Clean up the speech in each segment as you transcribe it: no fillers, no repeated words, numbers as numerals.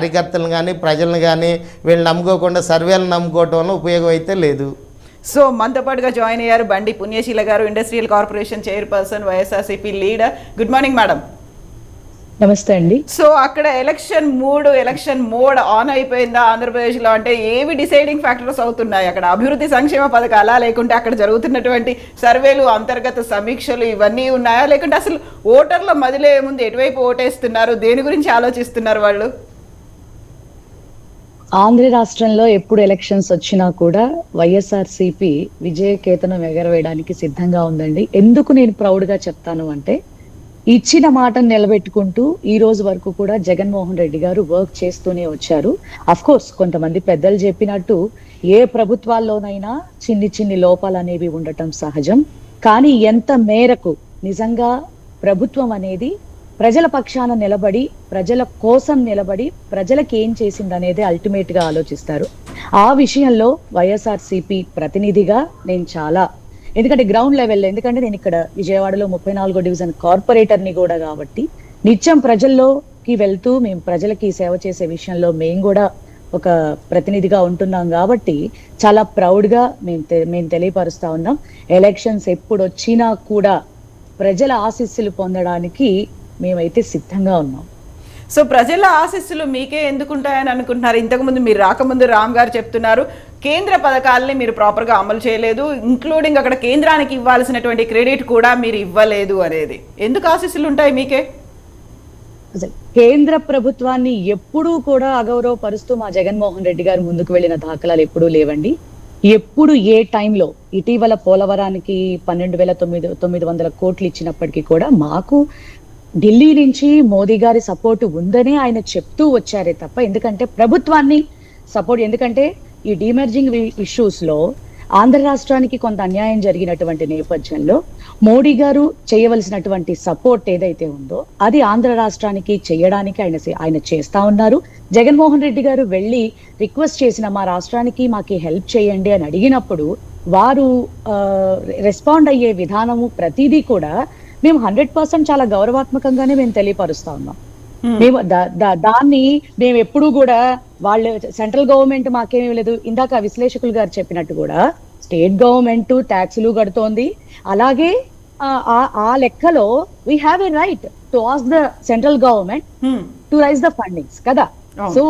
కార్యకర్తలను కానీ ప్రజలను కానీ వీళ్ళు నమ్ముకోకుండా సర్వేలను నమ్ముకోవటం వల్ల ఉపయోగం అయితే లేదు. సో మనతో పాటుగా జాయిన్ అయ్యారు బండి పుణ్యశీల గారు, industrial corporation chairperson, YSRCP leader. Good morning madam. నమస్తే అండి. సో అక్కడ ఎలక్షన్ మోడ్ ఆన్ అయిపోయిందా ఆంధ్రప్రదేశ్లో? అంటే ఏవి డిసైడింగ్ ఫ్యాక్టర్స్ అవుతున్నాయి అక్కడ? అభివృద్ధి సంక్షేమ పథకాలా, లేకుంటే అక్కడ జరుగుతున్నటువంటి సర్వేలు, అంతర్గత సమీక్షలు ఇవన్నీ ఉన్నాయా, లేకుంటే అసలు ఓటర్ల మదిలే ముందు ఎటువైపు ఓటేస్తున్నారు, దేని గురించి ఆలోచిస్తున్నారు వాళ్ళు? ఆంధ్ర రాష్ట్రంలో ఎప్పుడు ఎలక్షన్స్ వచ్చినా కూడా వైఎస్ఆర్సీపీ విజయకేతనం ఎగరవేయడానికి సిద్ధంగా ఉందండి. ఎందుకు నేను ప్రౌడ్ గా చెప్తాను అంటే, ఇచ్చిన మాటను నిలబెట్టుకుంటూ ఈ రోజు వరకు కూడా జగన్మోహన్ రెడ్డి గారు వర్క్ చేస్తూనే వచ్చారు. అఫ్ కోర్స్ కొంతమంది పెద్దలు చెప్పినట్టు ఏ ప్రభుత్వాల్లోనైనా చిన్ని లోపాలు అనేవి ఉండటం సహజం. కానీ ఎంత మేరకు నిజంగా ప్రభుత్వం అనేది ప్రజల పక్షాన నిలబడి, ప్రజల కోసం నిలబడి, ప్రజలకు ఏం చేసింది అనేది అల్టిమేట్ గా ఆలోచిస్తారు. ఆ విషయంలో వైఎస్ఆర్సీపీ ప్రతినిధిగా నేను చాలా, ఎందుకంటే గ్రౌండ్ లెవెల్లో, ఎందుకంటే నేను ఇక్కడ విజయవాడలో 34వ డివిజన్ కార్పొరేటర్ని కూడా కాబట్టి నిత్యం ప్రజల్లోకి వెళ్తూ మేము ప్రజలకి సేవ చేసే విషయంలో మేము కూడా ఒక ప్రతినిధిగా ఉంటున్నాం కాబట్టి చాలా ప్రౌడ్ గా మేము తెలియపరుస్తా ఉన్నాం. ఎలక్షన్స్ ఎప్పుడు వచ్చినా కూడా ప్రజల ఆశీస్సులు పొందడానికి మేమైతే సిద్ధంగా ఉన్నాం. సో ప్రజల ఆశీస్సులు మీకే ఎందుకుంటాయని అనుకుంటున్నారు? ఇంతకుముందు మీరు రాకముందు రామ్ గారు చెప్తున్నారు కేంద్ర పథకాలని మీరు ప్రాపర్గా అమలు చేయలేదు, ఇంక్లూడింగ్ అక్కడ కేంద్రానికి ఇవ్వాల్సినటువంటి క్రెడిట్ కూడా మీరు ఇవ్వలేదు అనేది. ఎందుకు ఆశీస్సులు ఉంటాయి మీకే? కేంద్ర ప్రభుత్వాన్ని ఎప్పుడూ కూడా అగౌరవపరుస్తూ మా జగన్మోహన్ రెడ్డి గారు ముందుకు వెళ్ళిన దాఖలాలు ఎప్పుడూ లేవండి. ఎప్పుడు ఏ టైంలో, ఇటీవల పోలవరానికి 12,900 కోట్లు ఇచ్చినప్పటికీ కూడా మాకు ఢిల్లీ నుంచి మోదీ గారి సపోర్ట్ ఉందని ఆయన చెప్తూ వచ్చారే తప్ప, ఎందుకంటే ప్రభుత్వాన్ని సపోర్ట్, ఎందుకంటే ఈ డీమర్జింగ్ ఇష్యూస్ లో ఆంధ్ర రాష్ట్రానికి కొంత అన్యాయం జరిగినటువంటి నేపథ్యంలో మోడీ గారు చేయవలసినటువంటి సపోర్ట్ ఏదైతే ఉందో అది ఆంధ్ర రాష్ట్రానికి చేయడానికి ఆయన చేస్తా ఉన్నారు. జగన్మోహన్ రెడ్డి గారు వెళ్ళి రిక్వెస్ట్ చేసిన మా రాష్ట్రానికి మాకు హెల్ప్ చేయండి అని అడిగినప్పుడు వారు రెస్పాండ్ అయ్యే విధానము ప్రతిదీ కూడా మేము 100% చాలా గౌరవాత్మకంగానే మేము తెలియపరుస్తా ఉన్నాం. మేము దాన్ని మేము ఎప్పుడు కూడా వాళ్ళు సెంట్రల్ గవర్నమెంట్ మాకేమీ లేదు, ఇందాక విశ్లేషకులు గారు చెప్పినట్టు కూడా స్టేట్ గవర్నమెంట్ ట్యాక్సులు కడుతోంది. అలాగే ఆ లెక్కలో we have a right to ask the central government to raise the fundings కదా. సో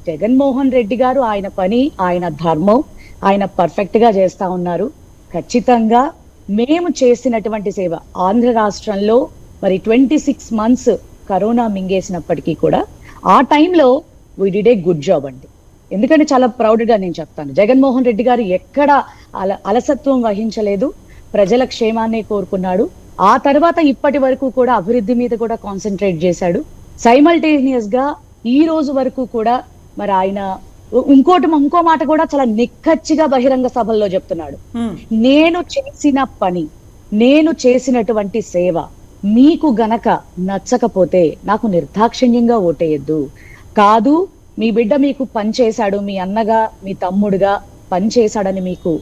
జగన్మోహన్ రెడ్డి గారు ఆయన పని, ఆయన ధర్మం ఆయన పర్ఫెక్ట్ గా చేస్తా ఉన్నారు. ఖచ్చితంగా మేము చేసినటువంటి సేవ ఆంధ్ర రాష్ట్రంలో మరి 26 months కరోనా మింగేసినప్పటికీ కూడా ఆ టైంలో we did a good job అండి. ఎందుకంటే చాలా ప్రౌడ్ గా నేను చెప్తాను, జగన్మోహన్ రెడ్డి గారు ఎక్కడ అలసత్వం వహించలేదు, ప్రజల క్షేమాన్ని కోరుకున్నాడు. ఆ తర్వాత ఇప్పటి వరకు కూడా అభివృద్ధి మీద కూడా కాన్సన్ట్రేట్ చేశాడు. సైమల్టేనియస్ గా ఈ రోజు వరకు కూడా మరి ఆయన ఇంకో మాట కూడా చాలా నిక్కచ్చిగా బహిరంగ సభల్లో చెప్తున్నాడు, నేను చేసిన పని, నేను చేసినటువంటి సేవ మీకు గనక నచ్చకపోతే నాకు నిర్దాక్షిణ్యంగా ఓటేయద్దు. కాదు, మీ బిడ్డ మీకు పని చేశాడు, మీ అన్నగా మీ తమ్ముడుగా పని చేశాడని మీకు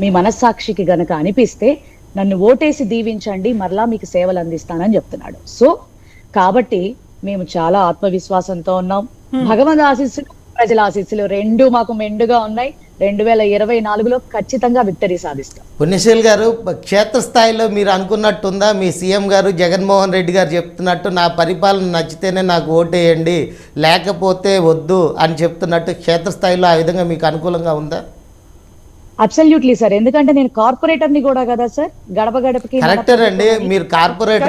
మీ మనస్సాక్షికి గనక అనిపిస్తే నన్ను ఓటేసి దీవించండి, మరలా మీకు సేవలు అందిస్తానని చెప్తున్నాడు. సో కాబట్టి మేము చాలా ఆత్మవిశ్వాసంతో ఉన్నాం. భగవంతు ఆశీస్సులు, ప్రజల ఆశీస్సులు రెండు మాకు మెండుగా ఉన్నాయి. 2024లో ఖచ్చితంగా విక్టరీ సాధిస్తాం. పుణ్యశీల్ గారు, క్షేత్రస్థాయిలో మీరు అనుకున్నట్టుందా? మీ సీఎం గారు జగన్మోహన్ రెడ్డి గారు చెప్తున్నట్టు నా పరిపాలన నచ్చితేనే నాకు ఓటేయండి, లేకపోతే వద్దు అని చెప్తున్నట్టు క్షేత్రస్థాయిలో ఆ విధంగా మీకు అనుకూలంగా ఉందా? అబ్సల్యూట్లీ సార్, ఎందుకంటే నేను కార్పొరేటర్ని కూడా కదా సార్, గడప గడపకి. కరెక్టర్ అండి, మీరు కార్పొరేటర్